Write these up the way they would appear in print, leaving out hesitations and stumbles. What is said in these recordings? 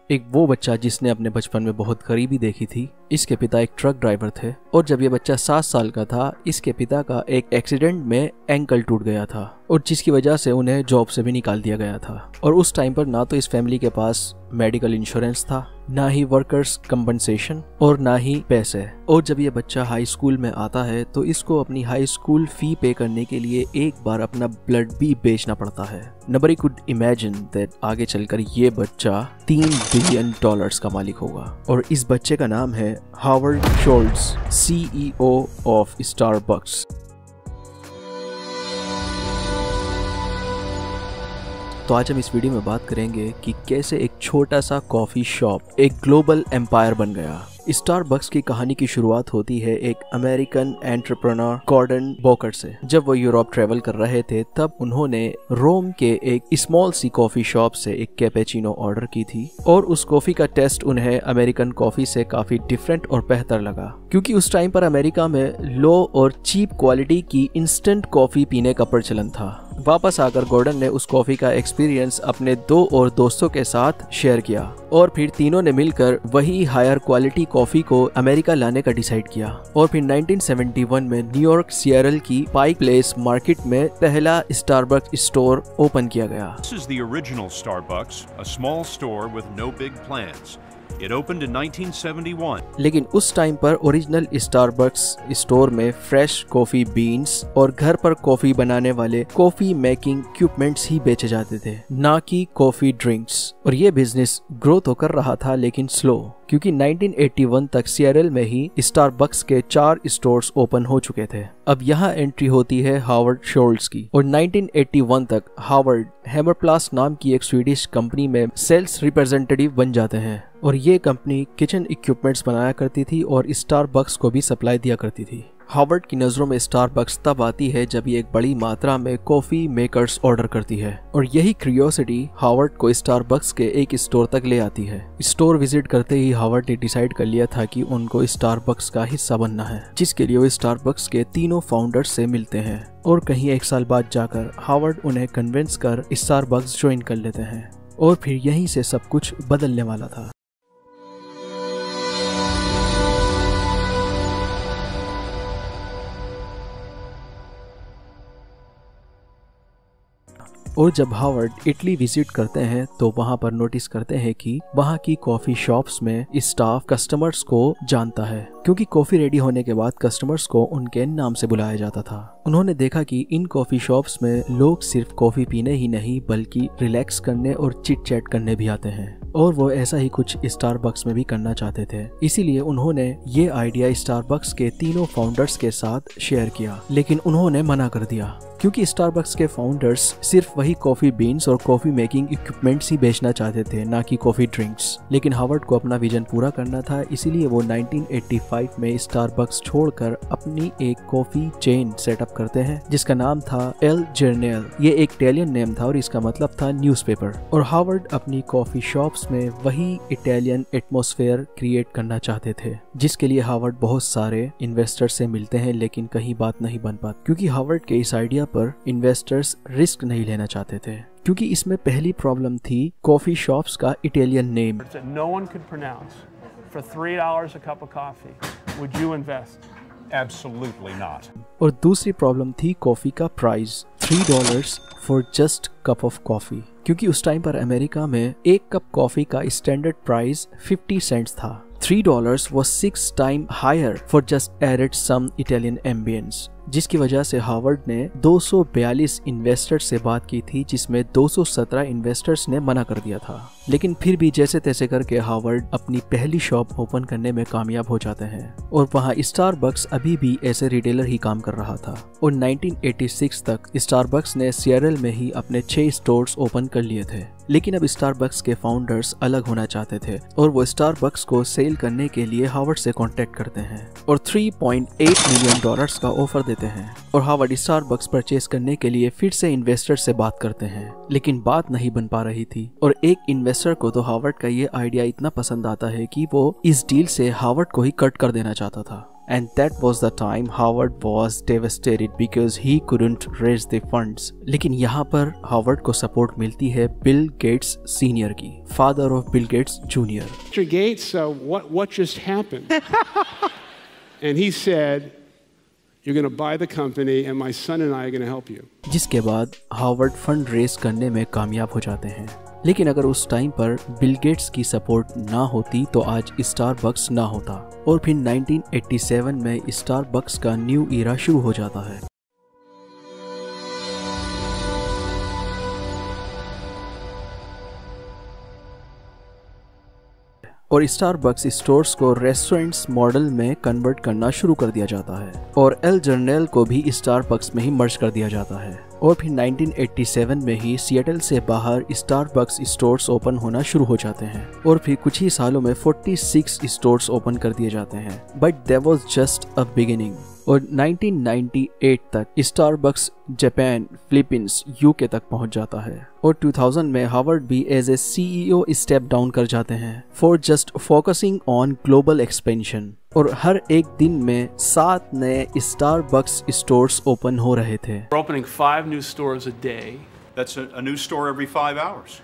एक वो बच्चा जिसने अपने बचपन में बहुत गरीबी देखी थी। इसके पिता एक ट्रक ड्राइवर थे और जब ये बच्चा 7 साल का था, इसके पिता का एक एक्सीडेंट में एंकल टूट गया था और जिसकी वजह से उन्हें जॉब से भी निकाल दिया गया था। और उस टाइम पर ना तो इस फैमिली के पास मेडिकल इंश्योरेंस था, ना ही वर्कर्स कंपनसेशन और ना ही पैसे। और जब ये बच्चा हाई स्कूल में आता है तो इसको अपनी हाई स्कूल फी पे करने के लिए एक बार अपना ब्लड भी बेचना पड़ता है। नोबडी कुड इमेजिन दैट आगे चलकर ये बच्चा $3 बिलियन का मालिक होगा। और इस बच्चे का नाम है Howard Schultz, CEO of Starbucks. तो आज हम इस वीडियो में बात करेंगे कि कैसे एक छोटा सा कॉफी शॉप एक ग्लोबल एम्पायर बन गया। स्टारबक्स की कहानी की शुरुआत होती है एक अमेरिकन एंटरप्रेन्योर गॉर्डन बोकर से। जब वो यूरोप ट्रेवल कर रहे थे तब उन्होंने रोम के एक स्मॉल सी कॉफी शॉप से एक कैपेचिनो ऑर्डर की थी और उस कॉफी का टेस्ट उन्हें अमेरिकन कॉफी से काफी डिफरेंट और बेहतर लगा, क्योंकि उस टाइम पर अमेरिका में लो और चीप क्वालिटी की इंस्टेंट कॉफी पीने का प्रचलन था। वापस आकर गॉर्डन ने उस कॉफी का एक्सपीरियंस अपने 2 और दोस्तों के साथ शेयर किया और फिर तीनों ने मिलकर वही हायर क्वालिटी कॉफी को अमेरिका लाने का डिसाइड किया। और फिर 1971 में न्यूयॉर्क सिएरल की पाइक प्लेस मार्केट में पहला स्टारबक्स स्टोर ओपन किया गया। This is the original Starbucks, a small store with no big plans. It opened in 1971. लेकिन उस टाइम पर ओरिजिनल स्टारबक्स स्टोर में फ्रेश कॉफी बीन्स और घर पर कॉफी बनाने वाले कॉफी मेकिंग इक्विपमेंट्स ही बेचे जाते थे, ना कि कॉफी ड्रिंक्स। और ये बिजनेस ग्रो तो कर रहा था लेकिन स्लो, क्योंकि 1981 तक सिएरल में ही स्टारबक्स के 4 स्टोर्स ओपन हो चुके थे। अब यहाँ एंट्री होती है हावर्ड शोल्ट्ज की और 1981 तक हावर्ड हैमरप्लास्ट नाम की एक स्वीडिश कंपनी में सेल्स रिप्रेजेंटेटिव बन जाते हैं और ये कंपनी किचन इक्विपमेंट्स बनाया करती थी और स्टारबक्स को भी सप्लाई दिया करती थी। हावर्ड की नजरों में स्टारबक्स तब आती है जब ये एक बड़ी मात्रा में कॉफी मेकर्स ऑर्डर करती है और यही क्यूरियोसिटी हावर्ड को स्टारबक्स के एक स्टोर तक ले आती है। स्टोर विजिट करते ही हावर्ड ने डिसाइड कर लिया था कि उनको स्टारबक्स का हिस्सा बनना है, जिसके लिए वो स्टारबक्स के तीनों फाउंडर्स से मिलते हैं और कहीं 1 साल बाद जाकर हावर्ड उन्हें कन्विंस कर स्टारबक्स ज्वाइन कर लेते हैं और फिर यहीं से सब कुछ बदलने वाला था। और जब हावर्ड इटली विजिट करते हैं तो वहां पर नोटिस करते हैं कि वहां की कॉफी शॉप्स में स्टाफ कस्टमर्स को जानता है, क्योंकि कॉफी रेडी होने के बाद कस्टमर्स को उनके नाम से बुलाया जाता था। उन्होंने देखा कि इन कॉफी शॉप्स में लोग सिर्फ कॉफी पीने ही नहीं बल्कि रिलैक्स करने और चिट चैट करने भी आते हैं और वो ऐसा ही कुछ स्टारबक्स में भी करना चाहते थे। इसीलिए उन्होंने ये आइडिया स्टारबक्स के तीनों फाउंडर्स के साथ शेयर किया, लेकिन उन्होंने मना कर दिया, क्योंकि स्टारबक्स के फाउंडर्स सिर्फ वही कॉफी बीन्स और कॉफी मेकिंग इक्विपमेंट्स ही बेचना चाहते थे, ना कि कॉफी ड्रिंक्स। लेकिन हावर्ड को अपना विजन पूरा करना था, इसीलिए वो 1985 में स्टारबक्स छोड़कर अपनी एक कॉफी चेन सेटअप करते हैं जिसका नाम था एल जर्नेल। ये एक इटालियन नेम था और इसका मतलब था न्यूज़पेपर। और हावर्ड अपनी कॉफी शॉप्स में वही इटालियन एटमॉस्फेयर क्रिएट करना चाहते थे, जिसके लिए हावर्ड बहुत सारे इन्वेस्टर्स से मिलते हैं, लेकिन कहीं बात नहीं बन पाती, क्योंकि हावर्ड के इस आइडिया पर इन्वेस्टर्स रिस्क नहीं लेना चाहते थे, क्योंकि इसमें पहली प्रॉब्लम थी कॉफी शॉप्स का Italian name. No one could pronounce. For $3 a cup of coffee, would you invest? Absolutely not. और दूसरी प्रॉब्लम थी कॉफी का price, $3 for just cup of coffee, क्योंकि उस टाइम पर अमेरिका में एक कप कॉफी का स्टैंडर्ड प्राइस 50 सेंट्स था। $3 was 6 times higher for just added some Italian ambience, जिसकी वजह से हावर्ड ने 242 इन्वेस्टर्स से बात की थी, जिसमें 217 इन्वेस्टर्स ने मना कर दिया था। लेकिन फिर भी जैसे तैसे करके हावर्ड अपनी पहली शॉप ओपन करने में कामयाब हो जाते हैं और वहाँ स्टारबक्स अभी भी ऐसे रिटेलर ही काम कर रहा था। और 1986 तक स्टारबक्स ने सिएरल में ही अपने 6 स्टोर्स ओपन कर लिए थे। लेकिन अब स्टारबक्स के फाउंडर्स अलग होना चाहते थे और वो स्टारबक्स को सेल करने के लिए हावर्ड से कांटेक्ट करते हैं और $3.8 मिलियन का ऑफर देते हैं और हावर्ड स्टारबक्स परचेज करने के लिए फिर से इन्वेस्टर से बात करते हैं, लेकिन बात नहीं बन पा रही थी। और एक इन्वेस्टर को तो हावर्ड का ये आइडिया इतना पसंद आता है कि वो इस डील से हावर्ड को ही कट कर देना चाहता था। And that was the time Howard was devastated because he couldn't raise the funds. लेकिन यहाँ पर हावर्ड को सपोर्ट मिलती है बिल गेट्स सीनियर की, father of Bill Gates junior. Mr. Gates, what just happened? And he said, you're going to buy the company and my son and I are going to help you. जिसके बाद Howard fund raise करने में कामयाब हो जाते हैं। लेकिन अगर उस टाइम पर बिल गेट्स की सपोर्ट ना होती तो आज स्टारबक्स ना होता और फिर 1987 में स्टारबक्स का न्यू ईरा शुरू हो जाता है। और स्टारबक्स स्टोर्स को रेस्टोरेंट्स मॉडल में कन्वर्ट करना शुरू कर दिया जाता है और एल जर्नल को भी स्टारबक्स में ही मर्ज कर दिया जाता है। और फिर 1987 में ही सिएटल से बाहर स्टारबक्स स्टोर्स ओपन होना शुरू हो जाते हैं और फिर कुछ ही सालों में 46 स्टोर्स ओपन कर दिए जाते हैं। But that was just a beginning. और 1998 तक स्टारबक्स जापान, फिलीपींस, यूके तक पहुंच जाता है और 2000 में हावर्ड भी as a CEO step down कर जाते हैं for just focusing on global expansion. और हर एक दिन में 7 नए स्टारबक्स स्टोर्स ओपन हो रहे थे। We're opening 5 new stores a day. That's a new store every 5 hours,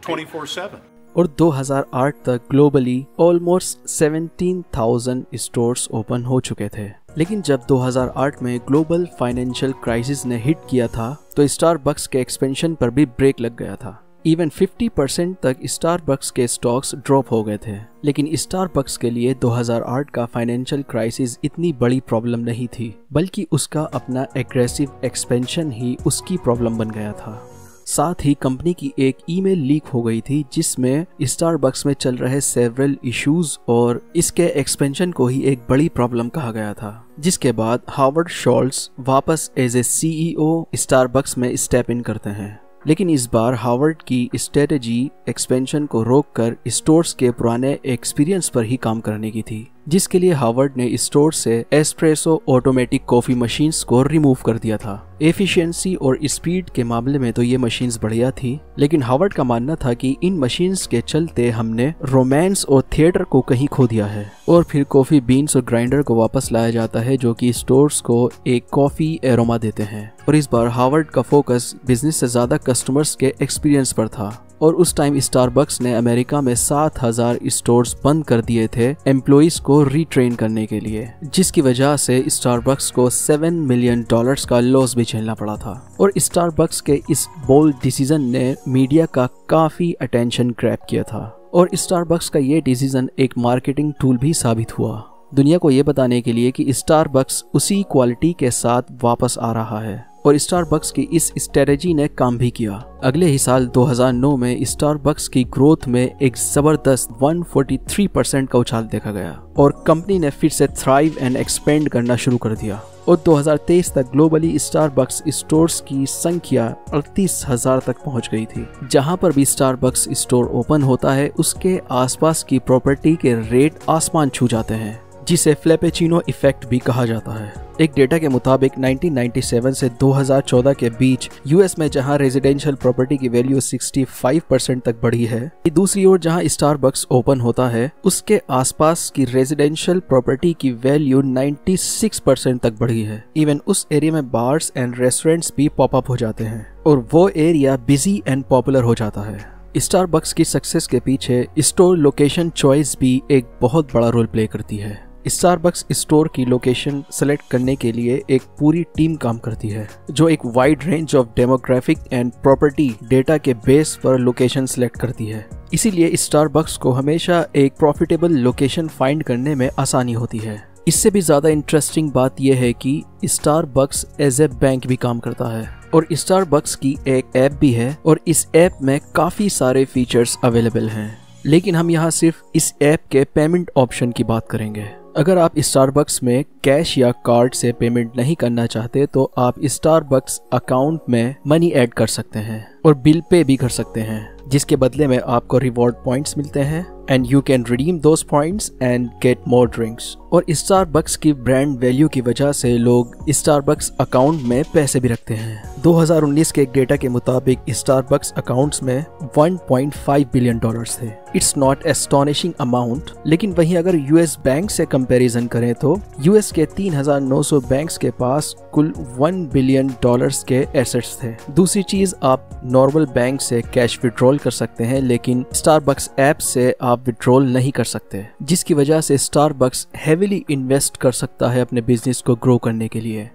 24/7. और 2008 तक ग्लोबली ऑलमोस्ट 17,000 स्टोर्स ओपन हो चुके थे। लेकिन जब 2008 में ग्लोबल फाइनेंशियल क्राइसिस ने हिट किया था तो स्टारबक्स के एक्सपेंशन पर भी ब्रेक लग गया था। इवन 50% तक स्टारबक्स के स्टॉक्स ड्रॉप हो गए थे। लेकिन स्टारबक्स के लिए 2008 का फाइनेंशियल क्राइसिस इतनी बड़ी प्रॉब्लम नहीं थी, बल्कि उसका अपना एग्रेसिव एक्सपेंशन ही उसकी प्रॉब्लम बन गया था। साथ ही कंपनी की एक ईमेल लीक हो गई थी जिसमें स्टारबक्स में चल रहे सेवरल इश्यूज और इसके एक्सपेंशन को ही एक बड़ी प्रॉब्लम कहा गया था। जिसके बाद हावर्ड शोल्ट्ज वापस एज ए सीईओ स्टारबक्स में स्टेप इन करते हैं। लेकिन इस बार हावर्ड की स्ट्रेटेजी एक्सपेंशन को रोककर स्टोर्स के पुराने एक्सपीरियंस पर ही काम करने की थी, जिसके लिए हावर्ड ने स्टोर से एस्प्रेसो ऑटोमेटिक कॉफी मशीन्स को रिमूव कर दिया था। एफिशिएंसी और स्पीड के मामले में तो ये मशीन्स बढ़िया थी, लेकिन हावर्ड का मानना था कि इन मशीन्स के चलते हमने रोमांस और थिएटर को कहीं खो दिया है। और फिर कॉफी बीन्स और ग्राइंडर को वापस लाया जाता है जो कि स्टोर्स को एक कॉफी एरोमा देते हैं। और इस बार हावर्ड का फोकस बिजनेस से ज्यादा कस्टमर्स के एक्सपीरियंस पर था। और उस टाइम स्टारबक्स ने अमेरिका में 7,000 स्टोर्स बंद कर दिए थे एम्प्लॉइज को रीट्रेन करने के लिए, जिसकी वजह से स्टारबक्स को $7 मिलियन का लॉस भी झेलना पड़ा था। और स्टारबक्स के इस बोल्ड डिसीजन ने मीडिया का काफी अटेंशन ग्रैब किया था और स्टारबक्स का ये डिसीजन एक मार्केटिंग टूल भी साबित हुआ, दुनिया को ये बताने के लिए कि स्टारबक्स उसी क्वालिटी के साथ वापस आ रहा है। और स्टारबक्स की इस स्ट्रेटेजी ने काम भी किया। अगले ही साल 2009 में स्टारबक्स की ग्रोथ में एक जबरदस्त 143% का उछाल देखा गया और कंपनी ने फिर से थ्राइव एंड एक्सपेंड करना शुरू कर दिया। और 2023 तक ग्लोबली स्टारबक्स स्टोर्स की संख्या 38,000 तक पहुंच गई थी। जहां पर भी स्टारबक्स स्टोर ओपन होता है उसके आसपास की प्रॉपर्टी के रेट आसमान छू जाते हैं, जिसे फ्लेपेचिनो इफेक्ट भी कहा जाता है। एक डेटा के मुताबिक 1997 से 2014 के बीच यूएस में जहां रेजिडेंशियल प्रॉपर्टी की वैल्यू 65% तक बढ़ी है, दूसरी ओर जहां स्टारबक्स ओपन होता है उसके आसपास की रेजिडेंशियल प्रॉपर्टी की वैल्यू 96% तक बढ़ी है। इवन उस एरिया में बार्स एंड रेस्टोरेंट्स भी पॉप अप हो जाते हैं और वो एरिया बिजी एंड पॉपुलर हो जाता है। स्टारबक्स की सक्सेस के पीछे स्टोर लोकेशन चॉइस भी एक बहुत बड़ा रोल प्ले करती है। स्टारबक्स स्टोर की लोकेशन सेलेक्ट करने के लिए एक पूरी टीम काम करती है जो एक wide range of demographic and property data के बेस पर लोकेशन सेलेक्ट करती है। इसीलिए स्टारबक्स को हमेशा एक प्रॉफिटेबल लोकेशन फाइंड करने में आसानी होती है। इससे भी ज्यादा इंटरेस्टिंग बात यह है कि स्टारबक्स एज ए बैंक भी काम करता है और स्टारबक्स की एक ऐप भी है और इस ऐप में काफी सारे फीचर्स अवेलेबल हैं। लेकिन हम यहाँ सिर्फ इस ऐप के पेमेंट ऑप्शन की बात करेंगे। अगर आप स्टारबक्स में कैश या कार्ड से पेमेंट नहीं करना चाहते तो आप स्टारबक्स अकाउंट में मनी ऐड कर सकते हैं और बिल पे भी कर सकते हैं, जिसके बदले में आपको रिवॉर्ड पॉइंट्स मिलते हैं and you can redeem those points and get more drinks. और स्टारबक्स की ब्रांड वैल्यू की वजह से लोग स्टारबक्स अकाउंट में पैसे भी रखते हैं, 2019 के एक डेटा के मुताबिक स्टारबक्स अकाउंट्स में $1.5 बिलियन थे। इट्स नॉट एस्टोनिशिंग अमाउंट, लेकिन वहीं अगर यूएस बैंक से कंपैरिजन करें तो यूएस के 3,900 बैंक्स के पास कुल $1 बिलियन के एसेट्स थे। दूसरी चीज, आप नॉर्मल बैंक से कैश विड्रॉल कर सकते हैं, लेकिन स्टारबक्स ऐप से आप विड्रॉल नहीं कर सकते, जिसकी वजह से स्टारबक्स हेविली इन्वेस्ट कर सकता है अपने बिजनेस को ग्रो करने के लिए।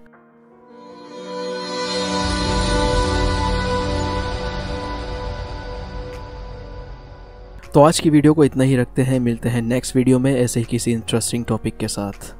तो आज की वीडियो को इतना ही रखते हैं, मिलते हैं नेक्स्ट वीडियो में ऐसे ही किसी इंटरेस्टिंग टॉपिक के साथ।